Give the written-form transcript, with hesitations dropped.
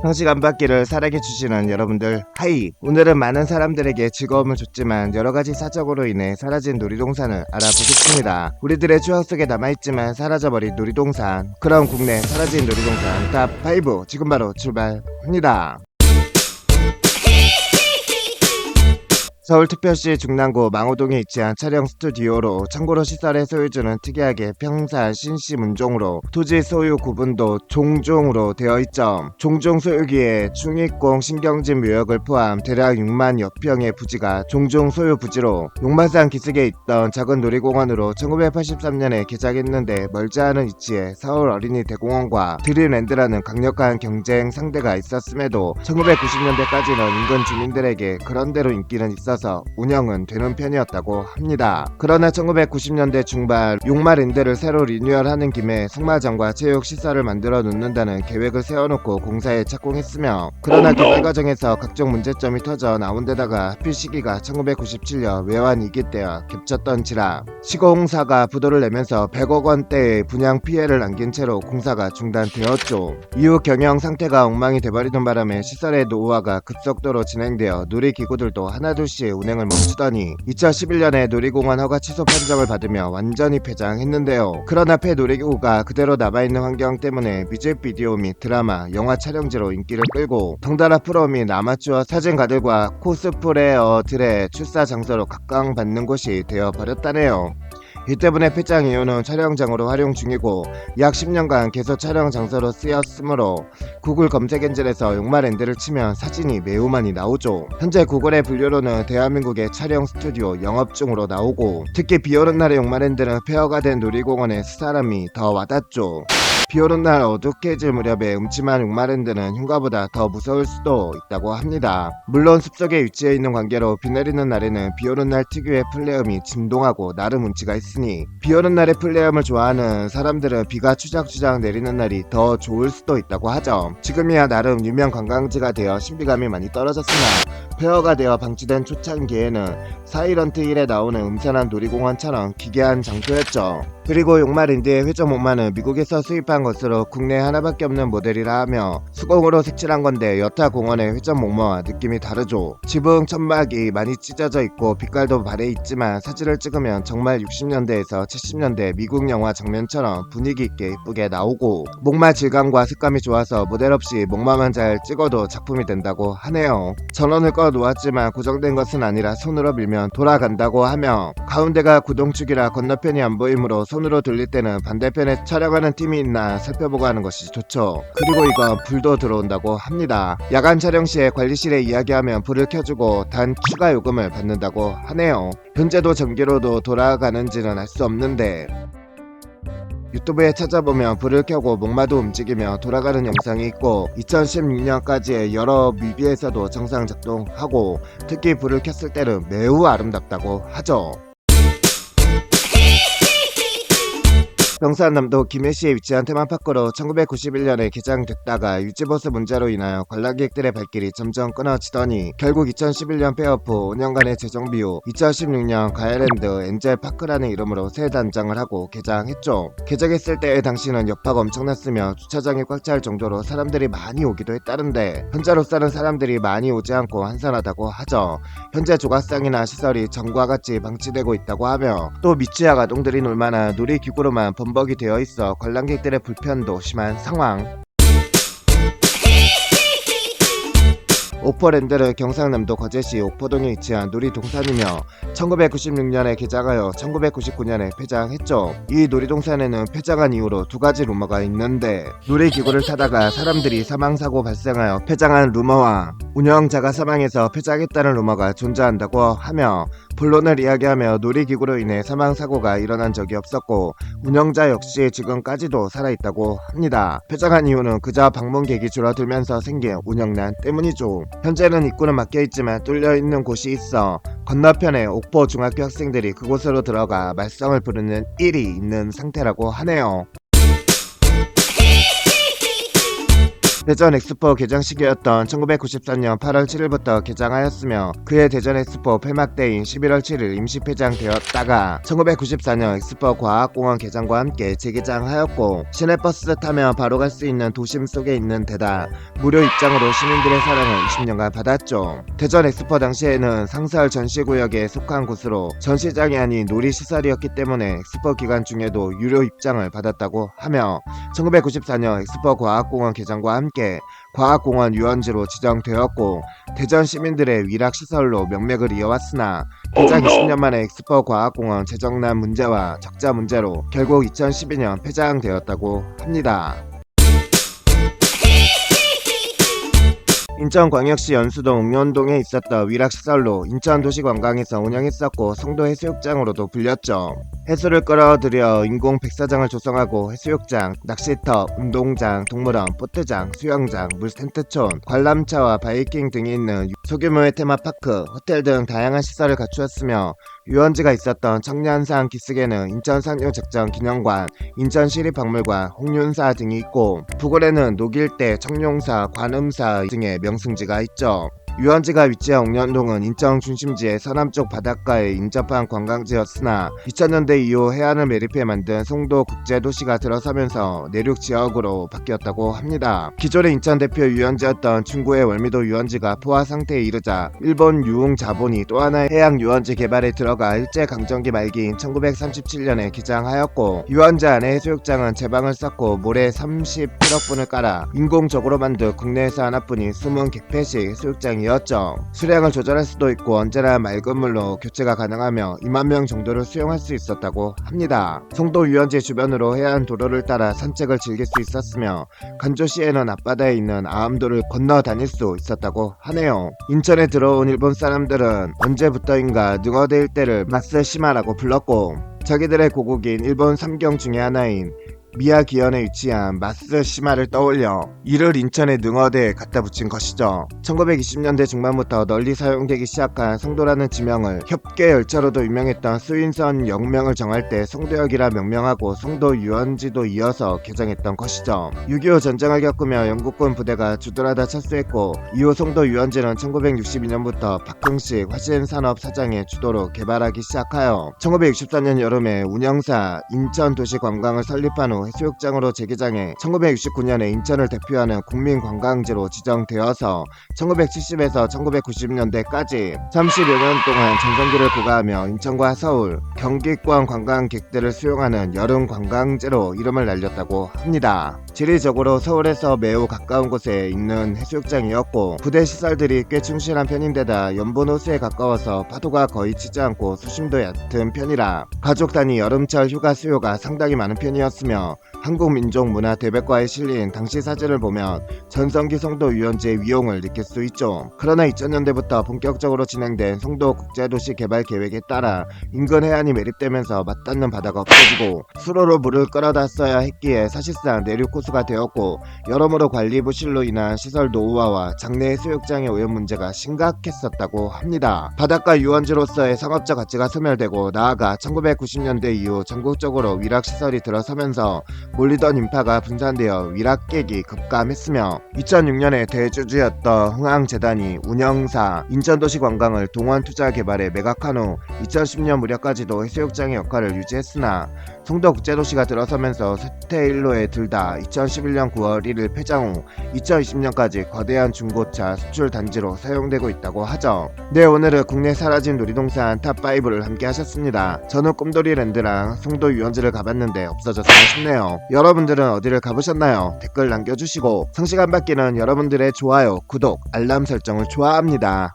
형식 안받기를 사랑해주시는 여러분들 하이. 오늘은 많은 사람들에게 즐거움을 줬지만 여러가지 사정으로 인해 사라진 놀이동산을 알아보겠습니다. 우리들의 추억 속에 남아있지만 사라져버린 놀이동산, 그럼 국내 사라진 놀이동산 탑5 지금 바로 출발합니다. 서울특별시 중랑구 망호동에 위치한 촬영 스튜디오로 참고로 시설의 소유주는 특이하게 평산, 신시, 문종으로 토지 소유 구분도 종종으로 되어 있죠. 종종 소유기에 중익공 신경진 묘역을 포함 대략 6만 여평의 부지가 종종 소유 부지로 용마산 기슭에 있던 작은 놀이공원으로 1983년에 개장했는데 멀지 않은 위치에 서울 어린이 대공원과 드림랜드라는 강력한 경쟁 상대가 있었음에도 1990년대까지는 인근 주민들에게 그런대로 인기는 있었 운영은 되는 편이었다고 합니다. 그러나 1990년대 중반 용마랜드를 새로 리뉴얼하는 김에 승마장과 체육시설을 만들어 놓는다는 계획을 세워놓고 공사에 착공했으며, 그러나 개발 과정에서 각종 문제점이 터져 나온 데다가 하필 시기가 1997년 외환위기 때와 겹쳤던지라 시공사가 부도를 내면서 100억 원대의 분양 피해를 남긴 채로 공사가 중단되었죠. 이후 경영 상태가 엉망이 돼버리는 바람에 시설의 노후화가 급속도로 진행되어 놀이기구들도 하나둘씩 운행을 멈추더니 2011년에 놀이공원 허가 취소 판정을 받으며 완전히 폐장했는데요. 그러나 폐 놀이기구가 그대로 남아있는 환경 때문에 뮤직비디오 및 드라마, 영화 촬영지로 인기를 끌고 덩달아 프로 및 아마추어 사진가들과 코스프레어들의 출사 장소로 각광받는 곳이 되어버렸다네요. 이 때문에 폐장 이후는 촬영장으로 활용 중이고 약 10년간 계속 촬영 장소로 쓰였으므로 구글 검색 엔진에서 용마랜드를 치면 사진이 매우 많이 나오죠. 현재 구글의 분류로는 대한민국의 촬영 스튜디오 영업 중으로 나오고, 특히 비오는 날의 용마랜드는 폐허가 된 놀이공원에 사람이 더 와닿죠. 비오는 날 어둑해질 무렵에 음침한 용마랜드는 흉가보다 더 무서울 수도 있다고 합니다. 물론 숲속에 위치해 있는 관계로 비 내리는 날에는 비오는 날 특유의 플레음이 진동하고 나름 운치가 있으니 비오는 날의 플레음을 좋아하는 사람들은 비가 추적추적 내리는 날이 더 좋을 수도 있다고 하죠. 지금이야 나름 유명 관광지가 되어 신비감이 많이 떨어졌으나 폐허가 되어 방치된 초창기에는 사이런트 힐에 나오는 음산한 놀이공원처럼 기괴한 장소였죠. 그리고 용마랜드의 회전 목마는 미국에서 수입한 것으로 국내에 하나밖에 없는 모델이라 하며 수공으로 색칠한 건데 여타 공원의 회전 목마와 느낌이 다르죠. 지붕 천막이 많이 찢어져 있고 빛깔도 발해 있지만 사진을 찍으면 정말 60년대에서 70년대 미국 영화 장면처럼 분위기 있게 이쁘게 나오고, 목마 질감과 색감이 좋아서 모델 없이 목마만 잘 찍어도 작품이 된다고 하네요. 전원을 꺼 놓았지만 고정된 것은 아니라 손으로 밀면 돌아간다고 하며 가운데가 구동축이라 건너편이 안 보이므로 손으로 돌릴 때는 반대편에 촬영하는 팀이 있나 살펴보고 하는 것이 좋죠. 그리고 이건 불도 들어온다고 합니다. 야간 촬영 시에 관리실에 이야기하면 불을 켜주고 단 추가 요금을 받는다고 하네요. 현재도 전기로도 돌아가는지는 알 수 없는데 유튜브에 찾아보면 불을 켜고 목마도 움직이며 돌아가는 영상이 있고 2016년까지의 여러 뮤비에서도 정상 작동하고 특히 불을 켰을 때는 매우 아름답다고 하죠. 경산남도 김해시에 위치한 테마파크로 1991년에 개장됐다가 유지보수 문제로 인하여 관람객들의 발길이 점점 끊어지더니 결국 2011년 폐업 후 5년간의 재정비 후 2016년 가야랜드 엔젤파크라는 이름으로 새 단장을 하고 개장했죠. 개장했을 때의 당시는 여파가 엄청났으며 주차장이 꽉 찰 정도로 사람들이 많이 오기도 했다는데 현재로서는 사람들이 많이 오지 않고 한산하다고 하죠. 현재 조각상이나 시설이 전과 같이 방치되고 있다고 하며 또 미취학 아동들이 놀만한 놀이기구로만 범벅이 되어 있어 관람객들의 불편도 심한 상황. 오퍼랜드는 경상남도 거제시 옥포동에 위치한 놀이동산이며 1996년에 개장하여 1999년에 폐장했죠. 이 놀이동산에는 폐장한 이후로 두 가지 루머가 있는데, 놀이기구를 타다가 사람들이 사망사고 발생하여 폐장한 루머와 운영자가 사망해서 폐장했다는 루머가 존재한다고 하며, 본론을 이야기하며 놀이기구로 인해 사망사고가 일어난 적이 없었고 운영자 역시 지금까지도 살아있다고 합니다. 폐장한 이유는 그저 방문객이 줄어들면서 생긴 운영난 때문이죠. 현재는 입구는 막혀있지만 뚫려있는 곳이 있어 건너편에 옥포 중학교 학생들이 그곳으로 들어가 말썽을 부르는 일이 있는 상태라고 하네요. 대전 엑스포 개장 시기였던 1994년 8월 7일부터 개장하였으며 그해 대전 엑스포 폐막대인 11월 7일 임시 폐장되었다가 1994년 엑스포 과학공원 개장과 함께 재개장하였고 시내버스 타면 바로 갈 수 있는 도심 속에 있는 데다 무료 입장으로 시민들의 사랑을 20년간 받았죠. 대전 엑스포 당시에는 상설 전시구역에 속한 곳으로 전시장이 아닌 놀이시설이었기 때문에 엑스포 기간 중에도 유료 입장을 받았다고 하며 1994년 엑스포 과학공원 개장과 함께 과학공원 유원지로 지정되었고 대전 시민들의 위락시설로 명맥을 이어왔으나 개장 20년 만에 엑스포 과학공원 재정난 문제와 적자 문제로 결국 2012년 폐장되었다고 합니다. 인천광역시 연수동 옥년동에 있었던 위락시설로 인천도시관광에서 운영했었고 송도해수욕장으로도 불렸죠. 해수를 끌어들여 인공 백사장을 조성하고 해수욕장, 낚시터, 운동장, 동물원, 보트장, 수영장, 물텐트촌, 관람차와 바이킹 등이 있는 소규모의 테마파크, 호텔 등 다양한 시설을 갖추었으며 유원지가 있었던 청년산 기슭에는 인천상류작전기념관, 인천시립박물관, 홍윤사 등이 있고 북월에는 녹일대, 청룡사, 관음사 등의 명승지가 있죠. 유원지가 위치한 옥년동은 인천 중심지의 서남쪽 바닷가에 인접한 관광지였으나 2000년대 이후 해안을 매립해 만든 송도 국제도시가 들어서면서 내륙 지역으로 바뀌었다고 합니다. 기존의 인천 대표 유원지였던 중구의 월미도 유원지가 포화 상태에 이르자 일본 유흥 자본이 또 하나의 해양 유원지 개발에 들어가 일제강점기 말기인 1937년에 개장하였고 유원지 안에 해수욕장은 제방을 쌓고 모래 38억 분을 깔아 인공적으로 만든 국내에서 하나뿐인 숨은 객패식 해수욕장이 수량을 조절할 수도 있고 언제나 맑은 물로 교체가 가능하며 2만 명 정도를 수용할 수 있었다고 합니다. 송도 유원지 주변으로 해안 도로를 따라 산책을 즐길 수 있었으며 간조시에는 앞바다에 있는 아암도를 건너 다닐 수 있었다고 하네요. 인천에 들어온 일본 사람들은 언제부터인가 능어대 일대를 마쓰시마라고 불렀고 자기들의 고국인 일본 삼경 중의 하나인 미야기현에 위치한 마쓰시마를 떠올려 이를 인천의 능어대에 갖다 붙인 것이죠. 1920년대 중반부터 널리 사용되기 시작한 송도라는 지명을 협계열차로도 유명했던 수인선 역명을 정할 때 송도역이라 명명하고 송도 유원지도 이어서 개장했던 것이죠. 6.25 전쟁을 겪으며 영국군 부대가 주둔하다 철수했고 이후 송도 유원지는 1962년부터 박흥식 화신산업 사장의 주도로 개발하기 시작하여 1964년 여름에 운영사 인천도시관광을 설립한 후 해수욕장으로 재개장해 1969년에 인천을 대표하는 국민관광지로 지정되어서 1970에서 1990년대까지 30여 년 동안 전성기를 부과하며 인천과 서울, 경기권 관광객들을 수용하는 여름 관광지로 이름을 날렸다고 합니다. 지리적으로 서울에서 매우 가까운 곳에 있는 해수욕장이었고 부대 시설들이 꽤 충실한 편인데다 연분 호수에 가까워서 파도가 거의 치지 않고 수심도 얕은 편이라 가족 단위 여름철 휴가 수요가 상당히 많은 편이었으며 한국민족문화대백과에 실린 당시 사진을 보면 전성기 송도 유원지의 위용을 느낄 수 있죠. 그러나 2000년대부터 본격적으로 진행된 송도 국제도시 개발 계획에 따라 인근 해안이 매립되면서 맞닿는 바다가 없어지고 수로로 물을 끌어다 써야 했기에 사실상 내륙 호수가 되었고 여러모로 관리 부실로 인한 시설 노후화와 장내 해수욕장의 오염 문제가 심각했었다고 합니다. 바닷가 유원지로서의 상업적 가치가 소멸되고 나아가 1990년대 이후 전국적으로 위락시설이 들어서면서 몰리던 인파가 분산되어 위락객이 급감했으며 2006년에 대주주였던 흥항재단이 운영사 인천도시관광을 동원투자개발에 매각한 후 2010년 무렵까지도 해수욕장의 역할을 유지했으나 송도국제도시가 들어서면서 쇠퇴일로에 들다 2011년 9월 1일 폐장 후 2020년까지 거대한 중고차 수출 단지로 사용되고 있다고 하죠. 네, 오늘은 국내 사라진 놀이동산 탑5를 함께 하셨습니다. 저는 꿈돌이랜드랑 송도 유원지를 가봤는데 없어져서 아쉽네요. 여러분들은 어디를 가보셨나요? 댓글 남겨주시고 상시간 받기는 여러분들의 좋아요, 구독, 알람 설정을 좋아합니다.